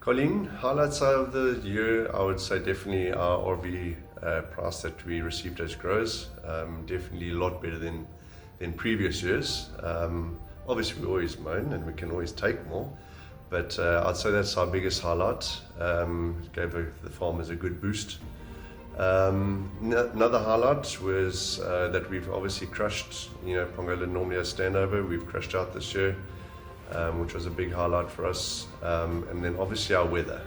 Colleen, highlights of the year, I would say definitely our RV price that we received as growers. Definitely a lot better than previous years. Obviously, we always moan and we can always take more, but I'd say that's our biggest highlight. Gave the farmers a good boost. Another highlight was that we've obviously crushed, Pongola normally has standover, we've crushed out this year, which was a big highlight for us. And then obviously our weather.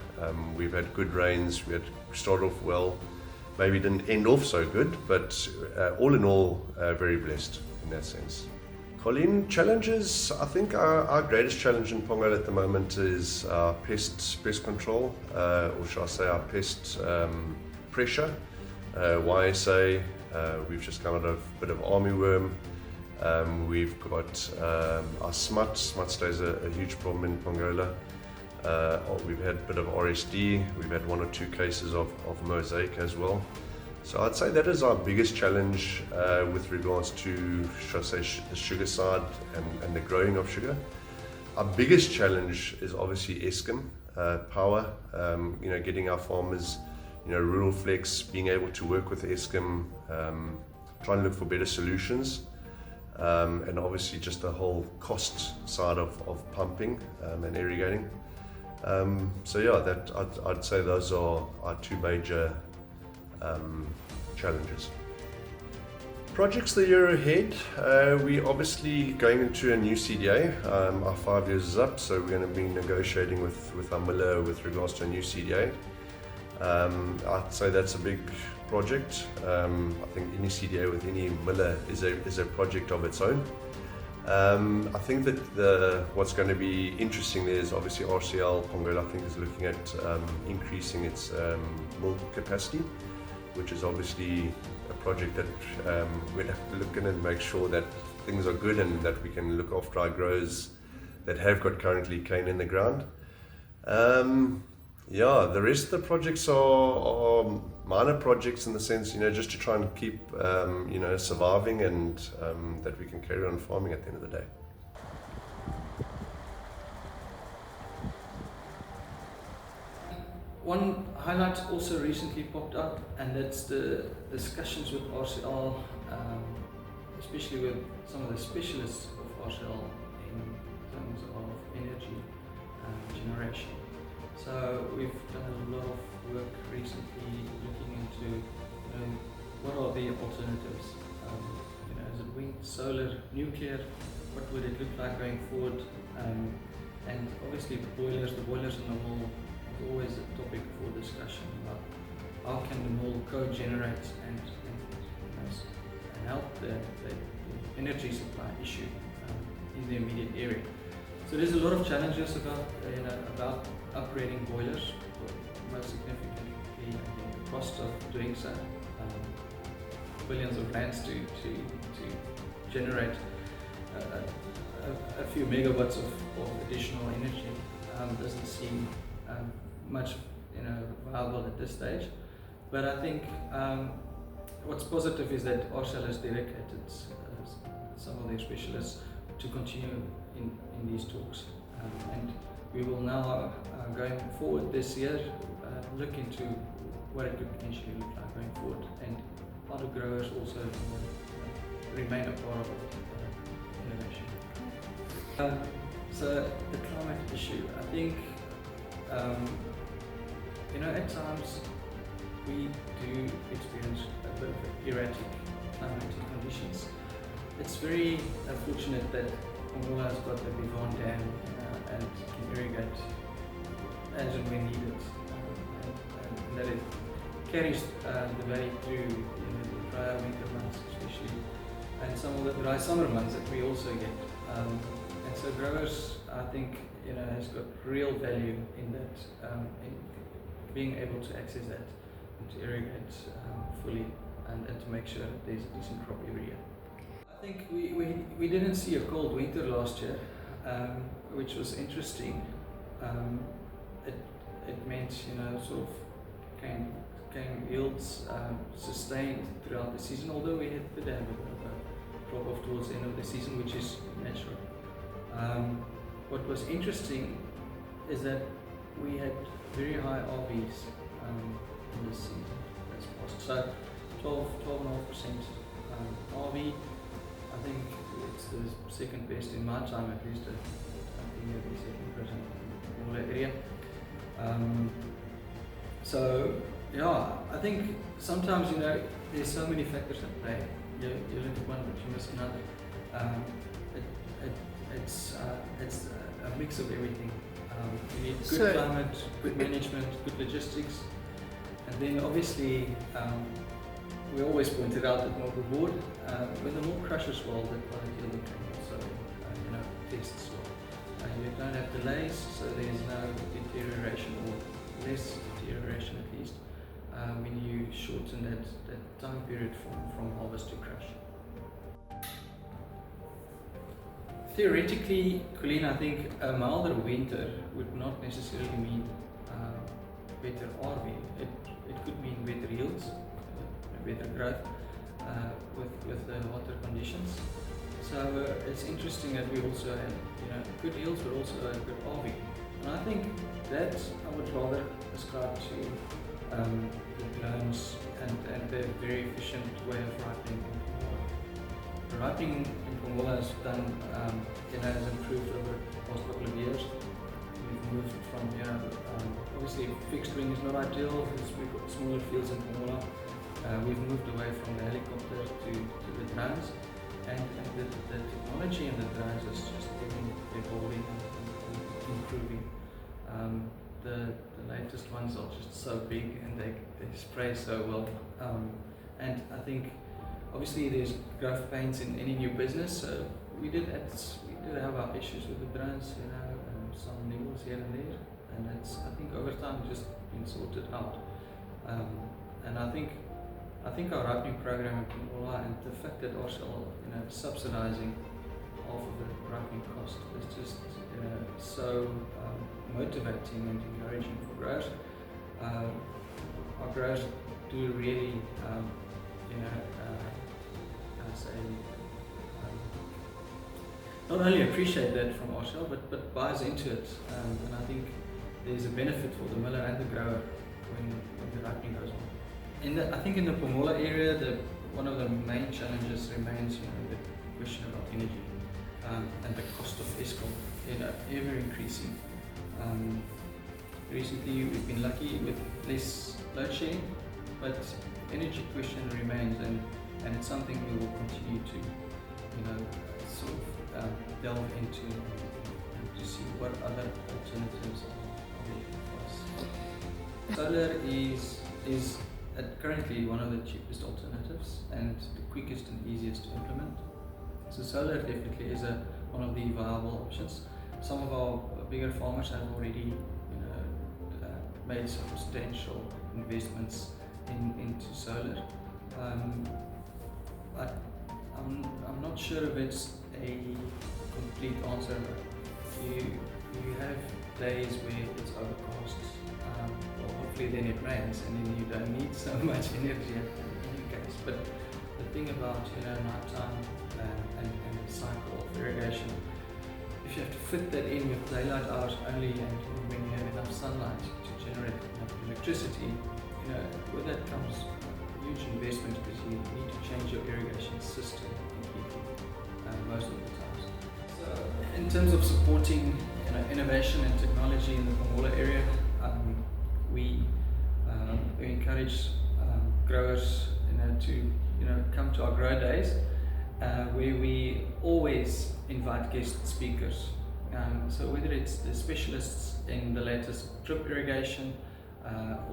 We've had good rains, we had started off well, maybe didn't end off so good, but all in all, very blessed in that sense. Colleen, challenges, I think our greatest challenge in Pongola at the moment is our pest control, or shall I say our pest pressure. YSA, we've just come out of a bit of armyworm. We've got our smut stays a huge problem in Pongola. We've had a bit of RSD, we've had 1 or 2 cases of mosaic as well. So I'd say that is our biggest challenge with regards to, should I say, the sugar side and the growing of sugar. Our biggest challenge is obviously Eskom power, getting our farmers, rural flex, being able to work with Eskom, trying to look for better solutions. And obviously just the whole cost side of pumping and irrigating. So yeah, I'd say those are our 2 major challenges. Projects the year ahead, we obviously going into a new CDA. Our 5 years is up, so we're going to be negotiating with our miller with regards to a new CDA. I'd say that's a big project. I think any CDA with any miller is a project of its own. I think that what's going to be interesting there is obviously RCL Pongola, I think, is looking at increasing its milk capacity, which is obviously a project that we'll have to look in and make sure that things are good and that we can look after our growers that have got currently cane in the ground. Yeah, the rest of the projects are minor projects in the sense, just to try and keep, surviving and that we can carry on farming at the end of the day. One highlight also recently popped up, and that's the discussions with RCL, especially with some of the specialists of RCL in terms of energy generation. So we've done a lot of work recently looking into what are the alternatives. Is it wind, solar, nuclear? What would it look like going forward? And obviously the boilers in the mall is always a topic for discussion about how can the mall co-generate and help the energy supply issue in the immediate area. So there's a lot of challenges about upgrading boilers, most significantly the cost of doing so. Billions of rands to generate a few megawatts of additional energy doesn't seem much viable at this stage. But I think what's positive is that RCL has dedicated some of their specialists to continue in these talks, and we will now, going forward this year, look into what it could potentially look like going forward, and how the growers also remain a part of innovation. So the climate issue, I think, at times we do experience a bit of erratic climatic conditions. It's very fortunate that Pongola has got the Bivon Dam and can irrigate as and when needed, and that it carries the valley through the drier winter months especially, and some of the dry summer months that we also get. And so growers, I think, has got real value in that, in being able to access that and to irrigate fully and to make sure that there's a decent crop every year. I think we didn't see a cold winter last year, which was interesting. It meant sort of cane yields sustained throughout the season, although we did have a bit of a drop off towards the end of the season, which is natural. What was interesting is that we had very high RVs in this season that's passed. So 12.5% RV. I think it's the second best in my time, at least. I think maybe second present in the area. So yeah, I think sometimes there's so many factors at play. You look at one but you miss another. It's a mix of everything. You need good climate, good management, good logistics, and then obviously we always pointed out that more reward. When the more crushes well, the quality of the cane also tests well. You don't have delays, so there's no deterioration or less deterioration at least when you shorten that time period from harvest to crush. Theoretically, Colleen, I think a milder winter would not necessarily mean better RV. It could mean better yields, better growth with the water conditions. So it's interesting that we also have good yields, but also a good RV. And I think that I would rather ascribe to the Theuns and the very efficient way of ripening in Pongola. The ripening in Pongola has done, has improved over the past couple of years. We've moved from, obviously fixed wing is not ideal because we've got smaller fields in Pongola. We've moved away from the helicopter to the drones, and the technology in the drones is just evolving and improving. The latest ones are just so big and they spray so well. And I think obviously there's growth pains in any new business. So we did have our issues with the drones, some niggles here and there, and I think over time just been sorted out. And I think our ripening program in Pongola and the fact that RCL subsidizing half of the ripening cost is just so motivating and encouraging for growers. Our growers do really not only appreciate that from RCL but buys into it, and I think there's a benefit for the miller and the grower when the ripening goes on. I think in the Pongola area, one of the main challenges remains the question about energy and the cost of Eskom, ever increasing. Recently we've been lucky with less load shedding, but energy question remains, and it's something we will continue to sort of delve into and to see what other alternatives are there for us. Solar is currently one of the cheapest alternatives and the quickest and easiest to implement. So solar definitely is one of the viable options. Some of our bigger farmers have already made substantial investments into solar. I'm not sure if it's a complete answer. You have days where it's overcast. Well, hopefully then it rains and then you don't need so much energy in any case. But the thing about nighttime and the cycle of irrigation, if you have to fit that in with daylight hours only, and when you have enough sunlight to generate enough electricity, with that comes a huge investment because you need to change your irrigation system completely most of the times. So in terms of supporting innovation and technology in the Pongola area, we encourage growers to come to our grow days, where we always invite guest speakers. So whether it's the specialists in the latest drip irrigation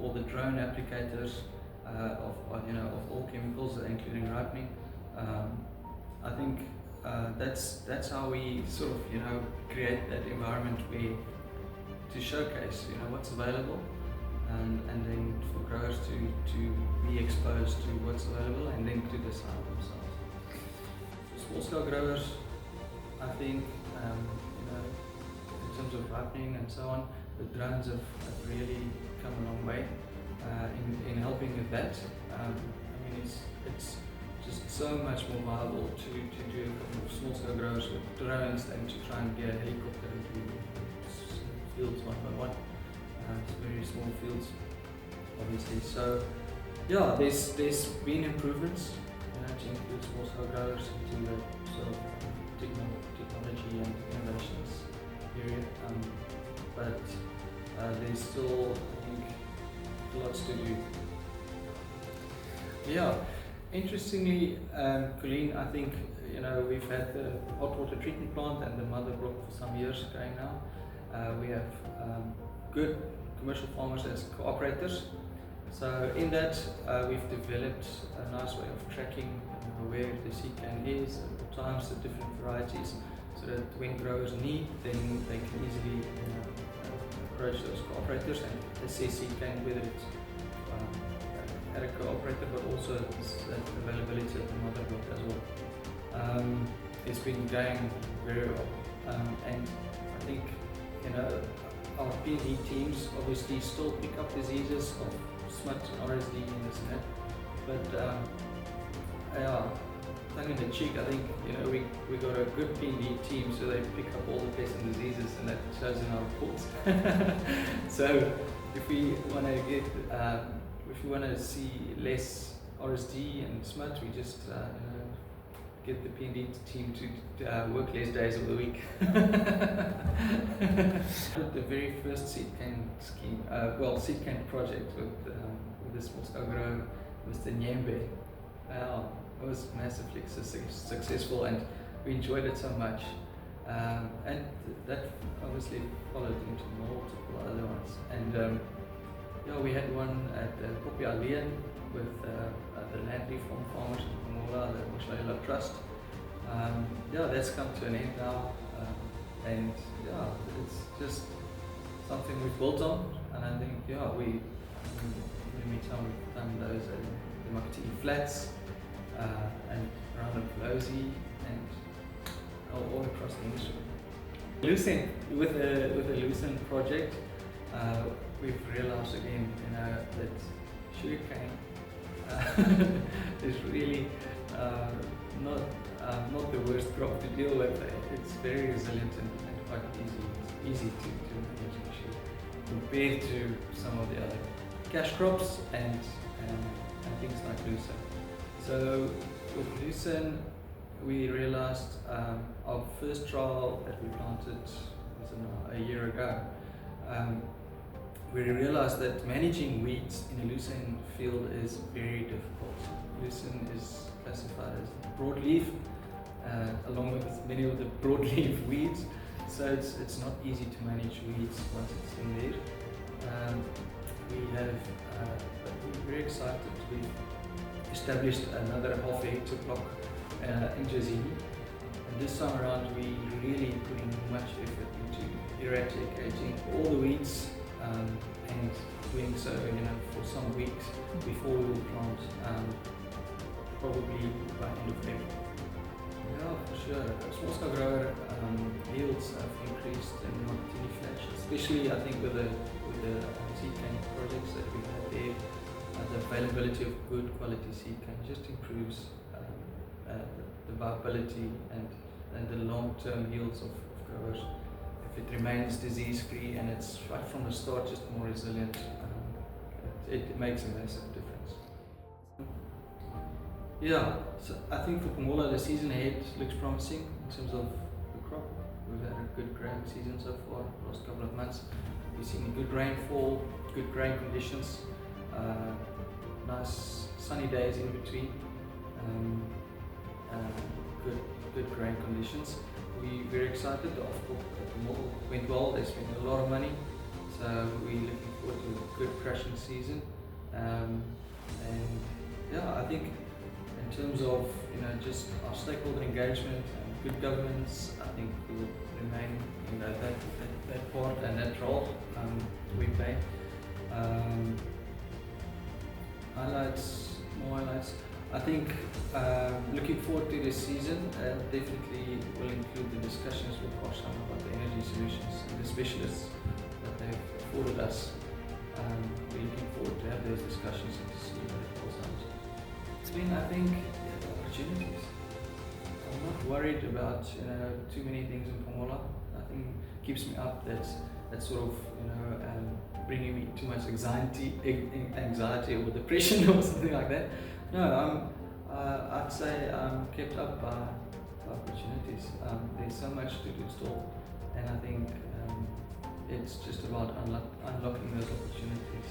or the drone applicators of all chemicals, including ripening, I think that's how we sort of create that environment where to showcase what's available, and then for growers to be exposed to what's available and then to decide themselves. For small scale growers, I think in terms of ripening and so on, the drones have really come a long way in helping with that. It's just so much more viable to do small scale growers with drones than to try and get a helicopter into fields one by one. fields, obviously. So yeah, there's been improvements, to include small-scale growers into the sort of technology and innovations area, but there's still, I think, lots to do. Yeah, interestingly, Colleen, I think we've had the hot water treatment plant and the mother block for some years going now. We have good commercial farmers as cooperators. So in that, we've developed a nice way of tracking where the seed cane is, at times the different varieties, so that when growers need, then they can easily approach those cooperators and assess seed cane, whether it's at a cooperator, but also that availability at the mother block as well. It's been going very well, and I think our P&E teams obviously still pick up diseases of smut and RSD and this and that, but yeah, tongue in the cheek, I think we got a good P&E team, so they pick up all the pests and diseases, and that shows in our reports. So if we want to get if we want to see less RSD and smut, we just get the P&D team to work less days of the week. The very first seed cane scheme, seed cane project with the small scale grower was the Nyembe. It was massively successful, and we enjoyed it so much. And that obviously followed into multiple other ones. And we had one at Kopi Alien with the land reform farmers in Pongola, the Moshlayla Trust. That's come to an end now, and it's just something we've built on. And I think in the meantime we've done those at the Makati Flats and around the Pelosi and all across the industry. Lucerne, with the Lucerne project, we've realized again, that sugarcane is really not the worst crop to deal with. It's very resilient and quite easy to manage actually, compared to some of the other cash crops and things like Lucerne. So with Lucerne, we realized our first trial that we planted was a year ago. We realized that managing weeds in a lucerne field is very difficult. Lucerne is classified as broadleaf, along with many of the broadleaf weeds, so it's not easy to manage weeds once it's in there. We're very excited. We've established another half hectare block in Jazini, and this time around we really putting much effort into eradicating all the weeds, and doing so for some weeks before we will plant, probably by end of February. Yeah, for sure. Small scale grower yields have increased in Makatini Flats, especially I think with the seed cane projects that we've had there. The availability of good quality seed cane just improves the viability and the long-term yields of growers. If it remains disease-free and it's right from the start just more resilient, it makes a massive difference. Yeah, so I think for Pongola the season ahead looks promising in terms of the crop. We've had a good growing season so far, the last couple of months. We've seen good rainfall, good growing conditions, nice sunny days in between, good growing conditions. We're very excited. The off-crop at the mall went well. They spent a lot of money, so we're looking forward to a good crushing season. I think in terms of just our stakeholder engagement and good governance, I think we will remain that part and that role we play. More highlights. I think looking forward to this season, definitely will include the discussions with Osham about the energy solutions and the specialists that they've afforded us. We're looking forward to have those discussions and to see what it goes out. It's been, I think, opportunities. I'm not worried about too many things in Pongola. I think keeps me up that that's sort of bringing me too much anxiety or depression or something like that. No, I'd say I'm kept up by opportunities. There's so much to do still, and I think it's just about unlocking those opportunities.